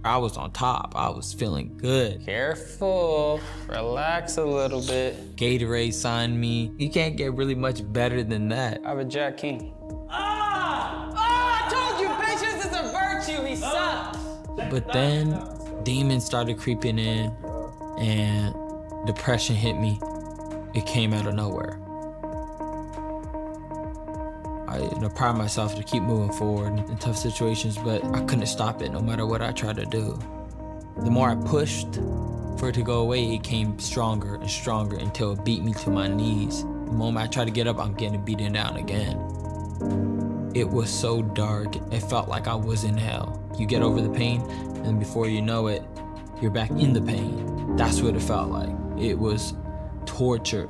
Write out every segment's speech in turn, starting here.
I was on top. I was feeling good. Careful, relax a little bit. Gatorade signed me. You can't get really much better than that. I have a Jack King. I told you patience is a virtue, he sucks. But then demons started creeping in and depression hit me. It came out of nowhere. I pride myself to keep moving forward in tough situations, but I couldn't stop it no matter what I tried to do. The more I pushed for it to go away, it came stronger and stronger until it beat me to my knees. The moment I try to get up, I'm getting beaten down again. It was so dark, it felt like I was in hell. You get over the pain, and before you know it, you're back in the pain. That's what it felt like. It was torture.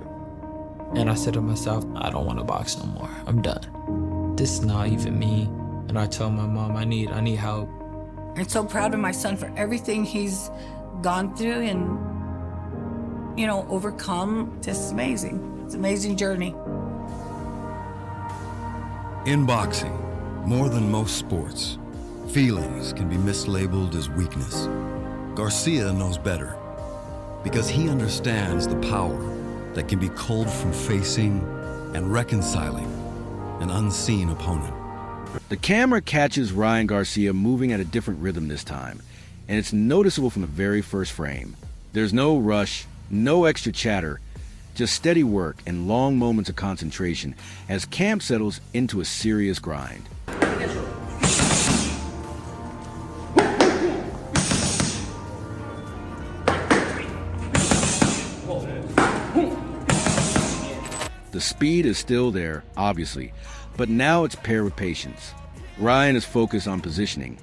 And I said to myself, I don't want to box no more. I'm done. This is not even me. And I told my mom, I need help. I'm so proud of my son for everything he's gone through and, overcome. Just amazing. It's an amazing journey. In boxing, more than most sports, feelings can be mislabeled as weakness. Garcia knows better because he understands the power that can be culled from facing and reconciling an unseen opponent. The camera catches Ryan Garcia moving at a different rhythm this time, and it's noticeable from the very first frame. There's no rush, no extra chatter, just steady work and long moments of concentration as camp settles into a serious grind. The speed is still there, obviously, but now it's paired with patience. Ryan is focused on positioning,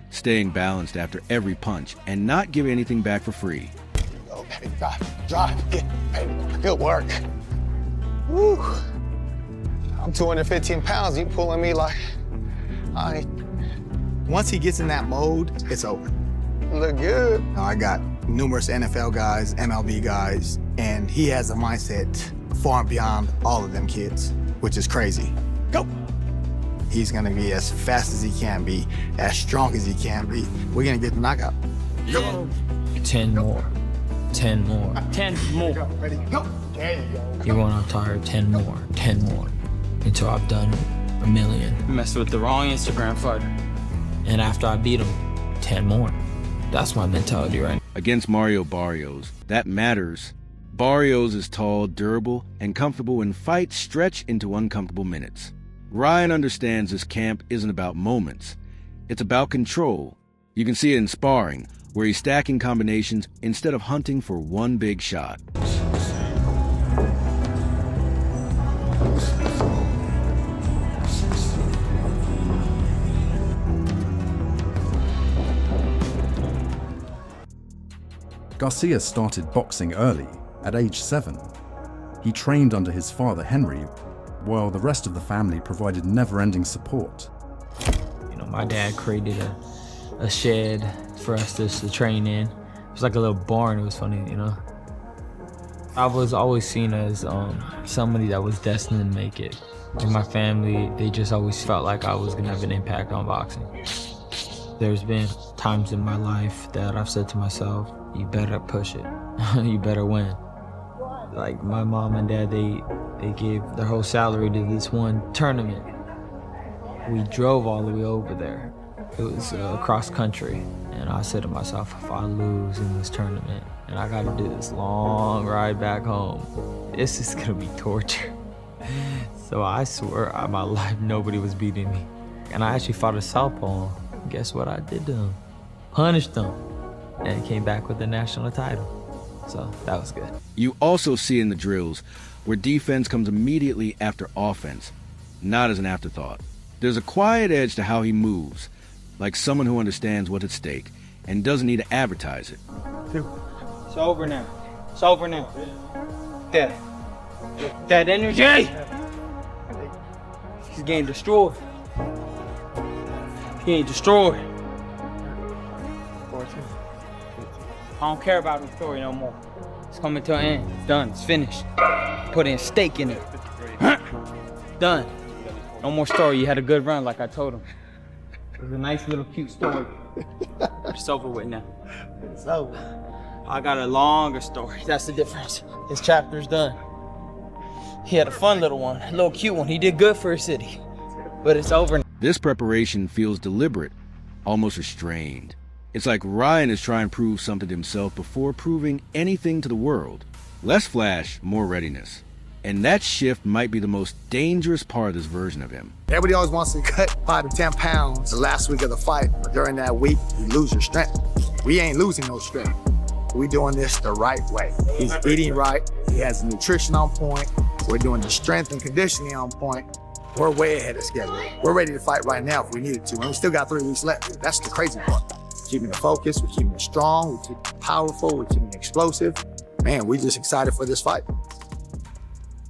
staying balanced after every punch, and not giving anything back for free. Go, baby, drive, get, baby, good work. Woo. I'm 215 pounds, you pulling me like, Once he gets in that mode, it's over. Look good. I got numerous NFL guys, MLB guys, and he has a mindset far and beyond all of them kids, which is crazy. Go! He's gonna be as fast as he can be, as strong as he can be. We're gonna get the knockout. Go. 10 more. 10 more. 10 more. Ready, go. There you go. Even when I'm tired, 10 more. 10 more. Until I've done 1,000,000. You messed with the wrong Instagram fighter. And after I beat him, 10 more. That's my mentality right now. Against Mario Barrios, that matters. Barrios is tall, durable, and comfortable when fights stretch into uncomfortable minutes. Ryan understands this camp isn't about moments. It's about control. You can see it in sparring, where he's stacking combinations instead of hunting for one big shot. Garcia started boxing early, at age 7. He trained under his father, Henry, while the rest of the family provided never-ending support. My dad created a shed for us to train in. It was like a little barn. It was funny, I was always seen as somebody that was destined to make it. Like my family, they just always felt like I was gonna have an impact on boxing. There's been times in my life that I've said to myself, you better push it. You better win. Like my mom and dad, they gave their whole salary to this one tournament. We drove all the way over there. It was cross country. And I said to myself, if I lose in this tournament and I gotta do this long ride back home, this is gonna be torture. So I swear on my life, nobody was beating me. And I actually fought a southpaw. Guess what I did to him? Punished him. And came back with the national title. So that was good. You also see in the drills where defense comes immediately after offense, not as an afterthought. There's a quiet edge to how he moves, like someone who understands what's at stake and doesn't need to advertise it. It's over now. It's over now. That energy! He's getting destroyed. He's getting destroyed. I don't care about the story no more. It's coming to an end. It's done. It's finished. Put in stake in it. Done. No more story. You had a good run like I told him. was a nice little cute story. It's over with now. It's over. I got a longer story. That's the difference. His chapter's done. He had a fun little one, a little cute one. He did good for his city, but it's over now. This preparation feels deliberate, almost restrained. It's like Ryan is trying to prove something to himself before proving anything to the world. Less flash, more readiness. And that shift might be the most dangerous part of this version of him. Everybody always wants to cut 5 to 10 pounds the last week of the fight, but during that week, you lose your strength. We ain't losing no strength. We doing this the right way. He's eating right. He has nutrition on point. We're doing the strength and conditioning on point. We're way ahead of schedule. We're ready to fight right now if we needed to, and we still got 3 weeks left. That's the crazy part. We're keeping it focused, we're keeping it strong, we're keeping it powerful, we're keeping it explosive. Man, we just excited for this fight.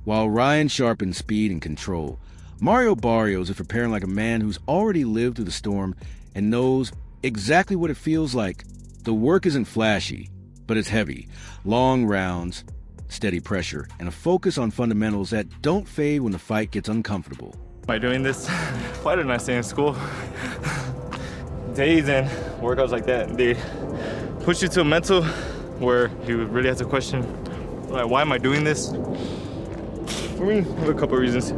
While Ryan sharpens speed and control, Mario Barrios is preparing like a man who's already lived through the storm and knows exactly what it feels like. The work isn't flashy, but it's heavy. Long rounds, steady pressure, and a focus on fundamentals that don't fade when the fight gets uncomfortable. By doing this, why didn't I stay in school? Days and workouts like that, they push you to a mental where you really have to question, like, why am I doing this? For me, I have a couple of reasons.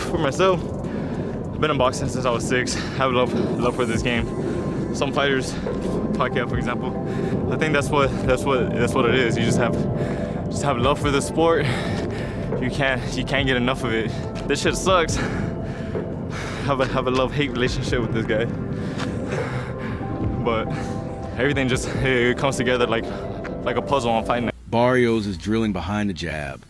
For myself, I've been in boxing since I was 6. I have love for this game. Some fighters, Pacquiao, for example, I think that's what it is. You just have love for the sport. You can't get enough of it. This shit sucks. Have a love-hate relationship with this guy. But everything just it comes together like a puzzle on fight night. Barrios is drilling behind the jab,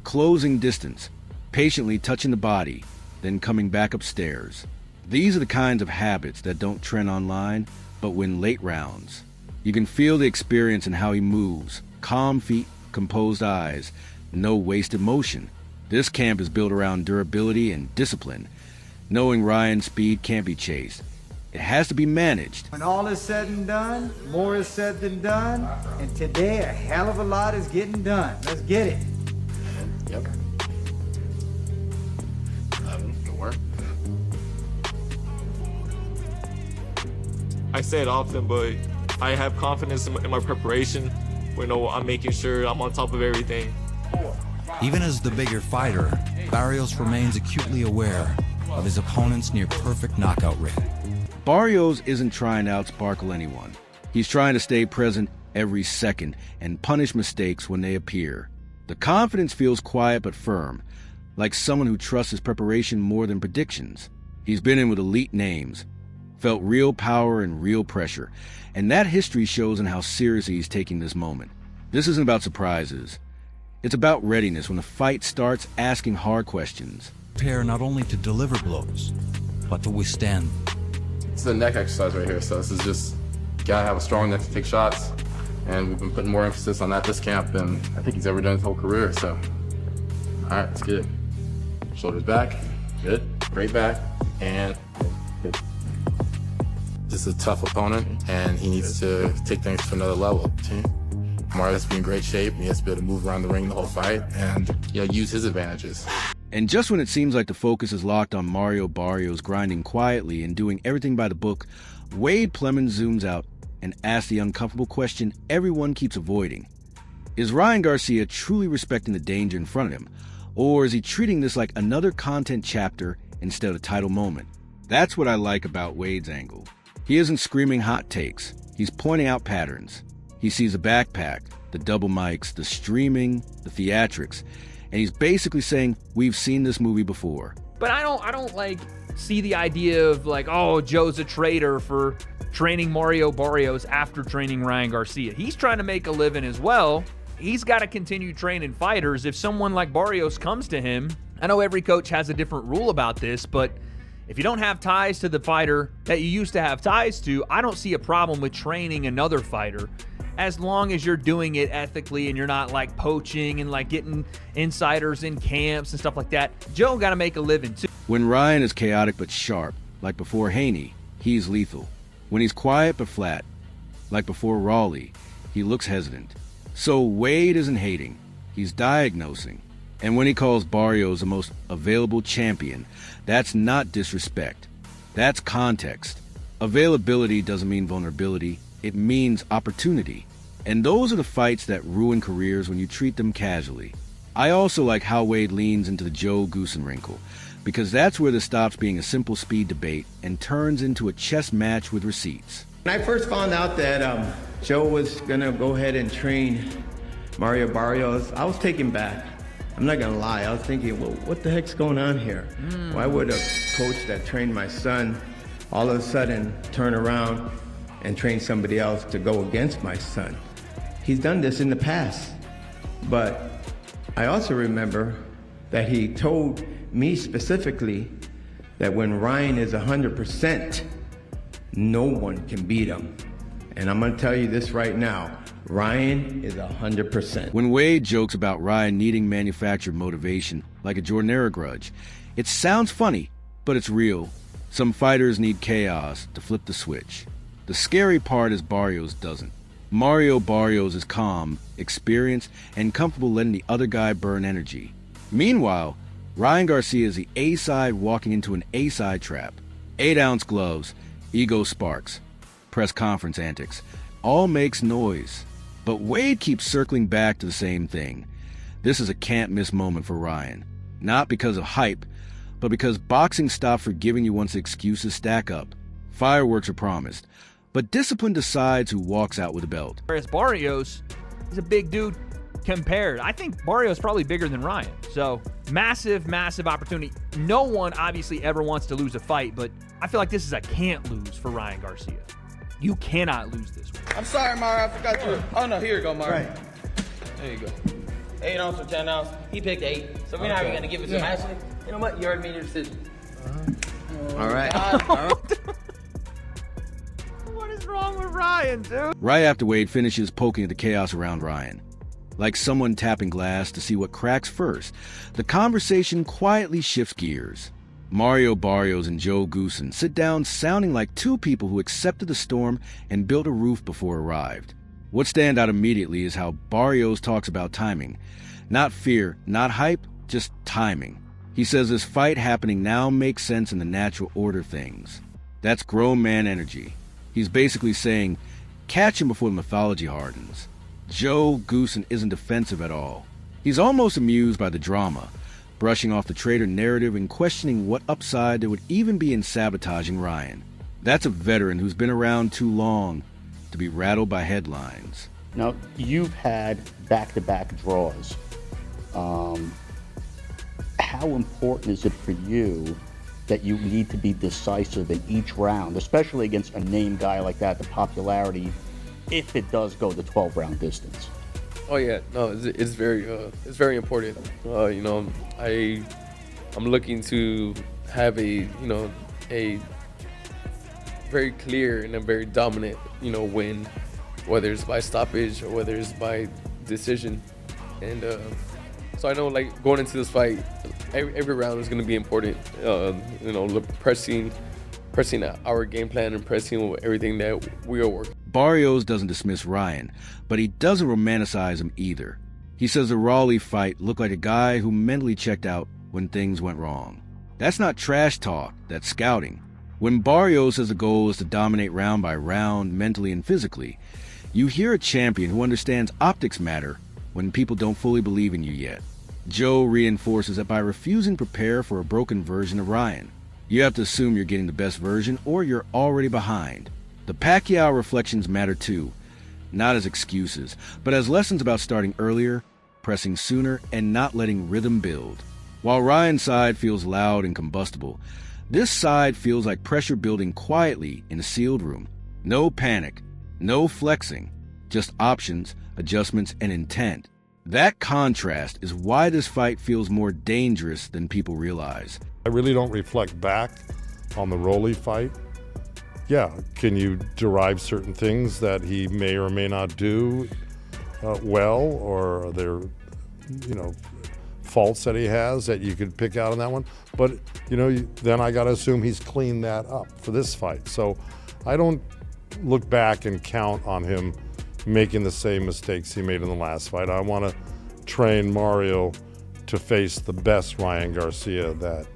closing distance, patiently touching the body, then coming back upstairs. These are the kinds of habits that don't trend online, but win late rounds. You can feel the experience in how he moves, calm feet, composed eyes, no wasted motion. This camp is built around durability and discipline, knowing Ryan's speed can't be chased. It has to be managed. When all is said and done, more is said than done, and today a hell of a lot is getting done. Let's get it. Yep. Good work. I say it often, but I have confidence in my preparation. I'm making sure I'm on top of everything. Even as the bigger fighter, Barrios remains acutely aware of his opponent's near-perfect knockout rate. Barrios isn't trying to outsparkle anyone. He's trying to stay present every second and punish mistakes when they appear. The confidence feels quiet but firm, like someone who trusts his preparation more than predictions. He's been in with elite names, felt real power and real pressure, and that history shows in how seriously he's taking this moment. This isn't about surprises. It's about readiness when the fight starts asking hard questions. Prepare not only to deliver blows, but to withstand. It's a neck exercise right here, so this is just, gotta have a strong neck to take shots, and we've been putting more emphasis on that this camp than I think he's ever done his whole career, so. All right, let's get it. Shoulders back, good, great back, and good. This is a tough opponent, and he needs to take things to another level. Mario has to be in great shape, and he has to be able to move around the ring the whole fight, and use his advantages. And just when it seems like the focus is locked on Mario Barrios grinding quietly and doing everything by the book, Wade Plemons zooms out and asks the uncomfortable question everyone keeps avoiding. Is Ryan Garcia truly respecting the danger in front of him, or is he treating this like another content chapter instead of a title moment? That's what I like about Wade's angle. He isn't screaming hot takes. He's pointing out patterns. He sees the backpack, the double mics, the streaming, the theatrics, and he's basically saying, we've seen this movie before. But I don't like see the idea of like, oh, Joe's a traitor for training Mario Barrios after training Ryan Garcia. He's trying to make a living as well. He's got to continue training fighters. If someone like Barrios comes to him, I know every coach has a different rule about this, but if you don't have ties to the fighter that you used to have ties to, I don't see a problem with training another fighter, as long as you're doing it ethically and you're not like poaching and like getting insiders in camps and stuff like that. Joe got to make a living too. When Ryan is chaotic but sharp, like before Haney, he's lethal. When he's quiet but flat, like before Raleigh, he looks hesitant. So Wade isn't hating, he's diagnosing. And when he calls Barrios the most available champion, that's not disrespect. That's context. Availability doesn't mean vulnerability, it means opportunity. And those are the fights that ruin careers when you treat them casually. I also like how Wade leans into the Joe Goosen wrinkle, because that's where this stops being a simple speed debate and turns into a chess match with receipts. When I first found out that Joe was gonna go ahead and train Mario Barrios, I was taken back. I'm not gonna lie, I was thinking, well, what the heck's going on here? Why would a coach that trained my son all of a sudden turn around and train somebody else to go against my son? He's done this in the past, but I also remember that he told me specifically that when Ryan is 100%, no one can beat him. And I'm gonna tell you this right now, Ryan is 100%. When Wade jokes about Ryan needing manufactured motivation like a Jordanera grudge, it sounds funny, but it's real. Some fighters need chaos to flip the switch. The scary part is Barrios doesn't. Mario Barrios is calm, experienced, and comfortable letting the other guy burn energy. Meanwhile, Ryan Garcia is the A-side walking into an A-side trap. 8-ounce gloves, ego sparks, press conference antics, all makes noise. But Wade keeps circling back to the same thing. This is a can't-miss moment for Ryan. Not because of hype, but because boxing stopped forgiving you once excuses stack up. Fireworks are promised, but discipline decides who walks out with a belt. Whereas Barrios is a big dude compared. I think Barrios is probably bigger than Ryan. So massive, massive opportunity. No one obviously ever wants to lose a fight, but I feel like this is a can't lose for Ryan Garcia. You cannot lose this one. I'm sorry, Mario, I forgot you. Oh no, here you go, Mario. Right. There you go. 8 ounce or 10 ounce. He picked 8. So we're not even gonna give it to him. Actually, you know what? You already made your decision. All right. What is wrong with Ryan, dude? Right after Wade finishes poking at the chaos around Ryan, like someone tapping glass to see what cracks first, the conversation quietly shifts gears. Mario Barrios and Joe Goosen sit down sounding like two people who accepted the storm and built a roof before it arrived. What stands out immediately is how Barrios talks about timing. Not fear, not hype, just timing. He says this fight happening now makes sense in the natural order of things. That's grown man energy. He's basically saying, catch him before the mythology hardens. Joe Goosen isn't defensive at all. He's almost amused by the drama, brushing off the traitor narrative and questioning what upside there would even be in sabotaging Ryan. That's a veteran who's been around too long to be rattled by headlines. Now, you've had back-to-back draws. How important is it for you that you need to be decisive in each round, especially against a named guy like that, the popularity, if it does go the 12-round distance? Oh yeah, no, it's very important. You know, I'm looking to have a very clear and a very dominant, win, whether it's by stoppage or whether it's by decision. And so I know, like, going into this fight, every round is going to be important. Pressing our game plan and pressing everything that we are working. Barrios doesn't dismiss Ryan, but he doesn't romanticize him either. He says the Raleigh fight looked like a guy who mentally checked out when things went wrong. That's not trash talk, that's scouting. When Barrios says the goal is to dominate round by round, mentally and physically, you hear a champion who understands optics matter when people don't fully believe in you yet. Joe reinforces that by refusing to prepare for a broken version of Ryan, you have to assume you're getting the best version or you're already behind. The Pacquiao reflections matter too, not as excuses, but as lessons about starting earlier, pressing sooner, and not letting rhythm build. While Ryan's side feels loud and combustible, this side feels like pressure building quietly in a sealed room. No panic, no flexing, just options, adjustments, and intent. That contrast is why this fight feels more dangerous than people realize. I really don't reflect back on the Rolly fight. Yeah, can you derive certain things that he may or may not do well, or are there, faults that he has that you could pick out on that one? But, then I got to assume he's cleaned that up for this fight. So I don't look back and count on him making the same mistakes he made in the last fight. I want to train Mario to face the best Ryan Garcia that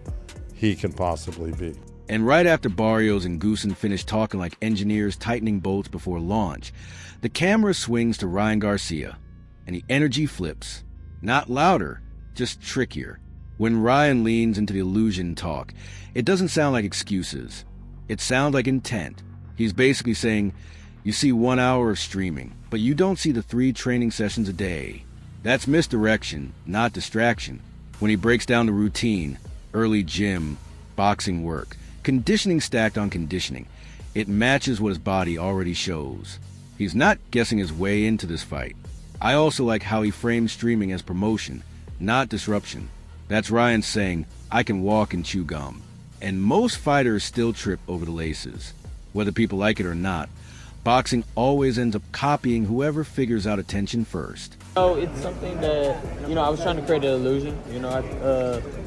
he can possibly be. And right after Barrios and Goosen finish talking like engineers tightening bolts before launch, the camera swings to Ryan Garcia, and the energy flips. Not louder, just trickier. When Ryan leans into the illusion talk, it doesn't sound like excuses. It sounds like intent. He's basically saying, you see 1 hour of streaming, but you don't see the 3 training sessions a day. That's misdirection, not distraction. When he breaks down the routine, early gym, boxing work, conditioning stacked on conditioning, it matches what his body already shows. He's not guessing his way into this fight. I also like how he frames streaming as promotion, not disruption. That's Ryan saying, I can walk and chew gum. And most fighters still trip over the laces. Whether people like it or not, boxing always ends up copying whoever figures out attention first. So it's something that, I was trying to create an illusion,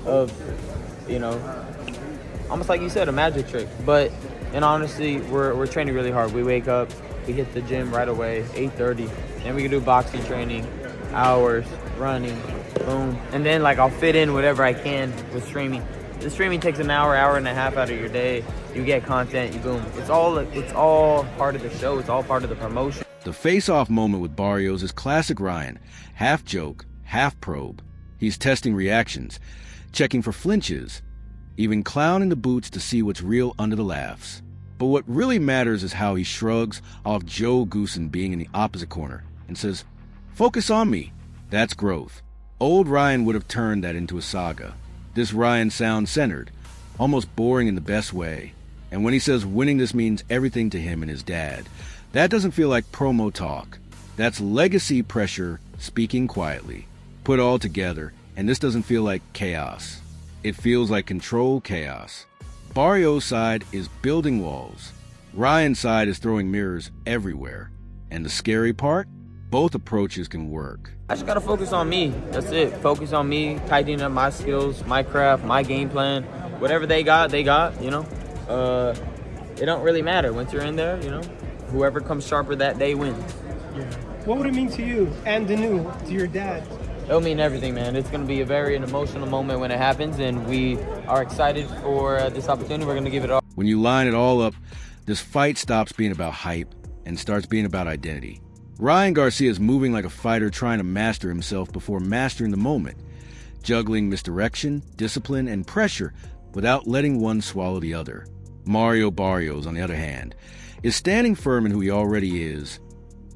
of, almost like you said, a magic trick. But in honesty, we're training really hard. We wake up, we hit the gym right away, 8:30. Then we can do boxing training, hours, running, boom. And then I'll fit in whatever I can with streaming. The streaming takes an hour, hour and a half out of your day. You get content, you boom. It's all part of the show. It's all part of the promotion. The face-off moment with Barrios is classic Ryan. Half joke, half probe. He's testing reactions, checking for flinches, even clowning the boots to see what's real under the laughs. But what really matters is how he shrugs off Joe Goosen being in the opposite corner and says, focus on me. That's growth. Old Ryan would have turned that into a saga. This Ryan sounds centered, almost boring in the best way. And when he says winning this means everything to him and his dad, that doesn't feel like promo talk. That's legacy pressure speaking quietly. Put all together, and this doesn't feel like chaos. It feels like controlled chaos. Barrios' side is building walls. Ryan's side is throwing mirrors everywhere. And the scary part? Both approaches can work. I just gotta focus on me. That's it. Focus on me, tightening up my skills, my craft, my game plan. Whatever they got, It don't really matter. Once you're in there, whoever comes sharper that day wins. What would it mean to you and Danu, to your dad? It'll mean everything, man. It's gonna be a very emotional moment when it happens, and we are excited for this opportunity. We're gonna give it all. When you line it all up, this fight stops being about hype and starts being about identity. Ryan Garcia is moving like a fighter trying to master himself before mastering the moment, juggling misdirection, discipline, and pressure without letting one swallow the other. Mario Barrios, on the other hand, is standing firm in who he already is,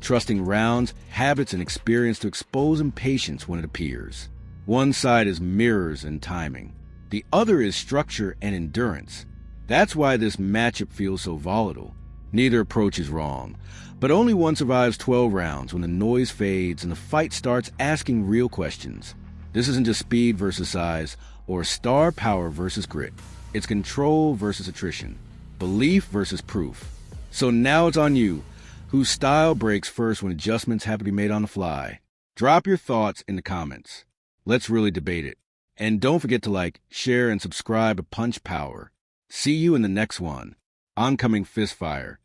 trusting rounds, habits, and experience to expose impatience when it appears. One side is mirrors and timing. The other is structure and endurance. That's why this matchup feels so volatile. Neither approach is wrong, but only one survives 12 rounds when the noise fades and the fight starts asking real questions. This isn't just speed versus size or star power versus grit. It's control versus attrition, belief versus proof. So now it's on you. Whose style breaks first when adjustments have to be made on the fly? Drop your thoughts in the comments. Let's really debate it. And don't forget to share, and subscribe to Punch Power. See you in the next one. Oncoming Fistfire.